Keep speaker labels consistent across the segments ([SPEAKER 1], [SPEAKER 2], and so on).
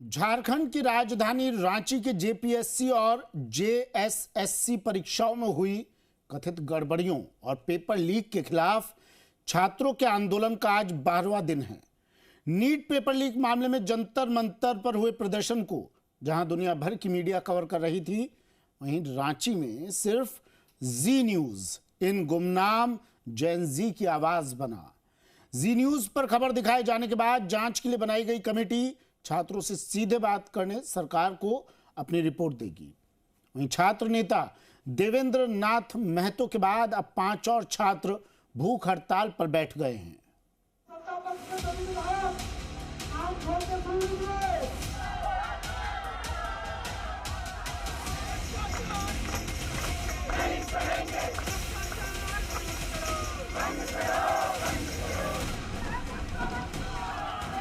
[SPEAKER 1] झारखंड की राजधानी रांची के जेपीएससी और जेएसएससी परीक्षाओं में हुई कथित गड़बड़ियों और पेपर लीक के खिलाफ छात्रों के आंदोलन का आज 12वां दिन है। नीट पेपर लीक मामले में जंतर मंतर पर हुए प्रदर्शन को जहां दुनिया भर की मीडिया कवर कर रही थी, वहीं रांची में सिर्फ जी न्यूज इन गुमनाम जैन जी की आवाज बना। जी न्यूज पर खबर दिखाए जाने के बाद जांच के लिए बनाई गई कमेटी छात्रों से सीधे बात करने सरकार को अपनी रिपोर्ट देगी। वहीं छात्र नेता देवेंद्र नाथ महतो के बाद अब 5 और छात्र भूख हड़ताल पर बैठ गए हैं।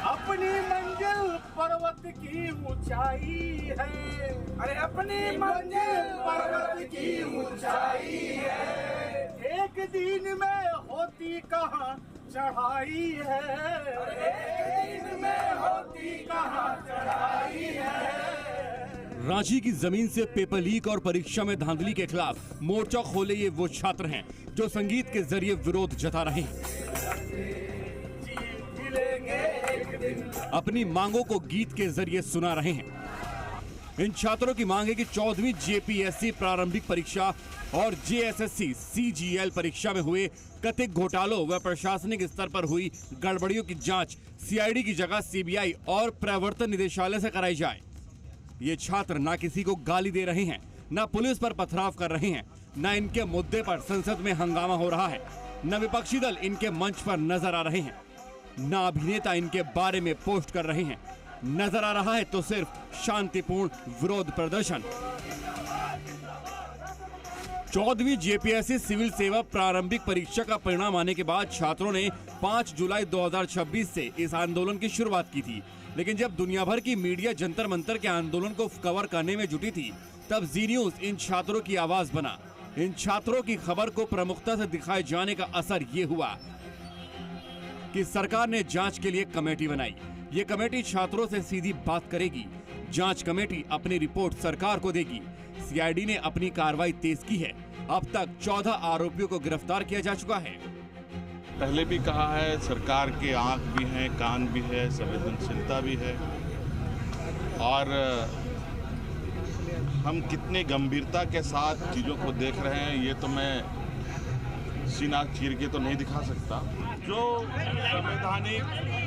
[SPEAKER 2] अपनी मंजिल पर्वत की ऊंचाई है, अरे अपनी मंजिल पर्वत की ऊंचाई है। एक दिन में होती कहाँ चढ़ाई है, एक दिन में होती कहाँ चढ़ाई है।
[SPEAKER 3] रांची की जमीन से पेपर लीक और परीक्षा में धांधली के खिलाफ मोर्चा खोले ये वो छात्र हैं जो संगीत के जरिए विरोध जता रहे हैं। अपनी मांगों को गीत के जरिए सुना रहे हैं। इन छात्रों की मांग है कि 14वीं जेपीएससी प्रारंभिक परीक्षा और जेएसएससी सीजीएल परीक्षा में हुए कथित घोटालों व प्रशासनिक स्तर पर हुई गड़बड़ियों की जांच सीआईडी की जगह सीबीआई और प्रवर्तन निदेशालय से कराई जाए। ये छात्र ना किसी को गाली दे रहे हैं, ना पुलिस पर पथराव कर रहे हैं, ना इनके मुद्दे पर संसद में हंगामा हो रहा है, न विपक्षी दल इनके मंच पर नजर आ रहे हैं, ना अभिनेता इनके बारे में पोस्ट कर रहे हैं। नजर आ रहा है तो सिर्फ शांतिपूर्ण विरोध प्रदर्शन। 14वीं जेपीएससी सिविल सेवा प्रारंभिक परीक्षा का परिणाम आने के बाद छात्रों ने 5 जुलाई 2026 से इस आंदोलन की शुरुआत की थी, लेकिन जब दुनिया भर की मीडिया जंतर मंतर के आंदोलन को कवर करने में जुटी थी, तब जी न्यूज इन छात्रों की आवाज बना। इन छात्रों की खबर को प्रमुखता से दिखाए जाने का असर ये हुआ कि सरकार ने जांच के लिए कमेटी बनाई। ये कमेटी छात्रों से सीधी बात करेगी। जांच कमेटी अपनी रिपोर्ट सरकार को देगी। सीआईडी ने अपनी कार्रवाई तेज की है। अब तक 14 आरोपियों को गिरफ्तार किया जा चुका है।
[SPEAKER 4] पहले भी कहा है, सरकार के आंख भी हैं, कान भी है, संवेदनशीलता भी है, और हम कितने गंभीरता के साथ चीज़ों को देख रहे हैं ये तो मैं सीना चीर के तो नहीं दिखा सकता। जो संवैधानिक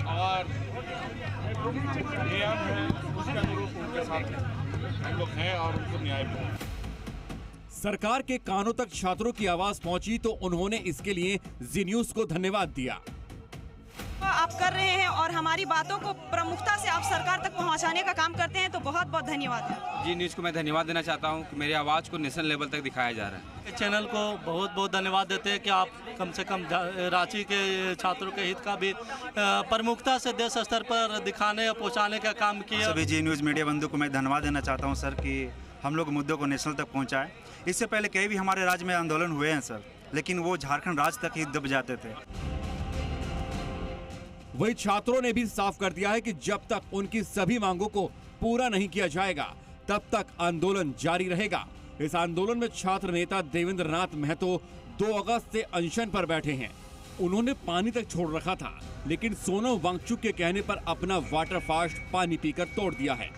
[SPEAKER 4] और नियम है उसके अनुरूप उनके साथ हम लोग हैं और उनको न्याय मिले।
[SPEAKER 3] सरकार के कानों तक छात्रों की आवाज पहुंची तो उन्होंने इसके लिए जी न्यूज को धन्यवाद दिया।
[SPEAKER 5] आप कर रहे हैं और हमारी बातों को प्रमुखता से आप सरकार तक पहुंचाने का काम करते हैं, तो बहुत बहुत धन्यवाद है।
[SPEAKER 6] जी न्यूज़ को मैं धन्यवाद देना चाहता हूं कि मेरी आवाज़ को नेशनल लेवल तक दिखाया जा रहा है।
[SPEAKER 7] चैनल को बहुत बहुत धन्यवाद देते हैं कि आप कम से कम रांची के छात्रों के हित का भी प्रमुखता से देश स्तर पर दिखाने और पहुँचाने का काम किया।
[SPEAKER 8] सभी जी न्यूज़ मीडिया बंधु को मैं धन्यवाद देना चाहता हूँ सर कि हम लोग मुद्दों को नेशनल तक पहुँचाएं। इससे पहले कई भी हमारे राज्य में आंदोलन हुए हैं सर, लेकिन वो झारखंड राज्य तक ही दब जाते थे।
[SPEAKER 3] वही छात्रों ने भी साफ कर दिया है कि जब तक उनकी सभी मांगों को पूरा नहीं किया जाएगा तब तक आंदोलन जारी रहेगा। इस आंदोलन में छात्र नेता देवेंद्र नाथ महतो 2 अगस्त से अनशन पर बैठे हैं। उन्होंने पानी तक छोड़ रखा था, लेकिन सोनम वांगचुक के कहने पर अपना वाटर फास्ट पानी पीकर तोड़ दिया है।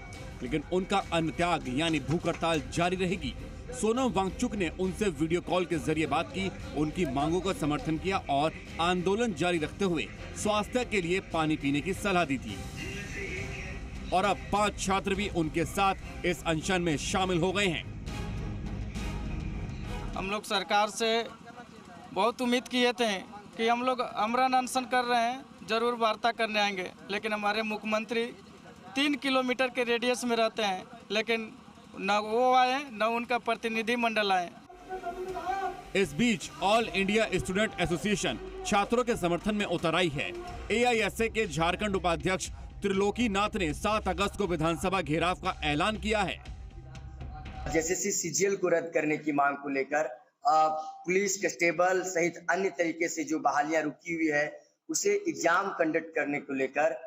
[SPEAKER 3] लेकिन उनका अन्न त्याग यानी भूख हड़ताल जारी रहेगी। सोनम वांगचुक ने उनसे वीडियो कॉल के जरिए बात की, उनकी मांगों का समर्थन किया और आंदोलन जारी रखते हुए स्वास्थ्य के लिए पानी पीने की सलाह दी थी। और अब 5 छात्र भी उनके साथ इस अनशन में शामिल हो गए हैं।
[SPEAKER 9] हम लोग सरकार से बहुत उम्मीद किए थे कि हम लोग अमरन अनशन कर रहे हैं, जरूर वार्ता करने आएंगे, लेकिन हमारे मुख्यमंत्री 3 किलोमीटर के रेडियस में रहते हैं, लेकिन न वो आए न उनका प्रतिनिधि मंडल आए।
[SPEAKER 3] इस बीच ऑल इंडिया स्टूडेंट एसोसिएशन छात्रों के समर्थन में उतर आई है। एआईएसए के झारखंड उपाध्यक्ष त्रिलोकी नाथ ने 7 अगस्त को विधानसभा घेराव का ऐलान किया है।
[SPEAKER 10] जेएसएससी सीजीएल को रद्द करने की मांग को लेकर पुलिस कांस्टेबल सहित अन्य तरीके से जो बहालियां रुकी हुई है उसे एग्जाम कंडक्ट करने को लेकर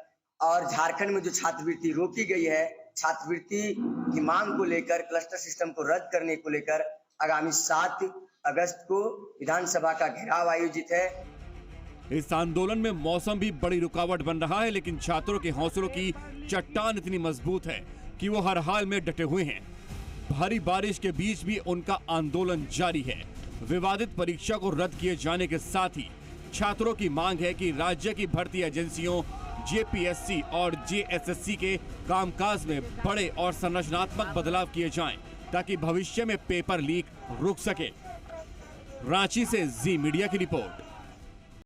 [SPEAKER 10] और झारखंड में जो छात्रवृत्ति रोकी गई है, छात्रवृत्ति की मांग को लेकर, क्लस्टर सिस्टम को रद्द करने को लेकर आगामी 7 अगस्त को विधानसभा का घेराव आयोजित है।
[SPEAKER 3] इस आंदोलन में मौसम भी बड़ी रुकावट बन रहा है, लेकिन छात्रों के हौसलों की चट्टान इतनी मजबूत है कि वो हर हाल में डटे हुए हैं। भारी बारिश के बीच भी उनका आंदोलन जारी है। विवादित परीक्षा को रद्द किए जाने के साथ ही छात्रों की मांग है कि राज्य की भर्ती एजेंसियों जेपीएससी और जेएसएससी के कामकाज में बड़े और संरचनात्मक बदलाव किए जाएं, ताकि भविष्य में पेपर लीक रुक सके। रांची से जी मीडिया की रिपोर्ट।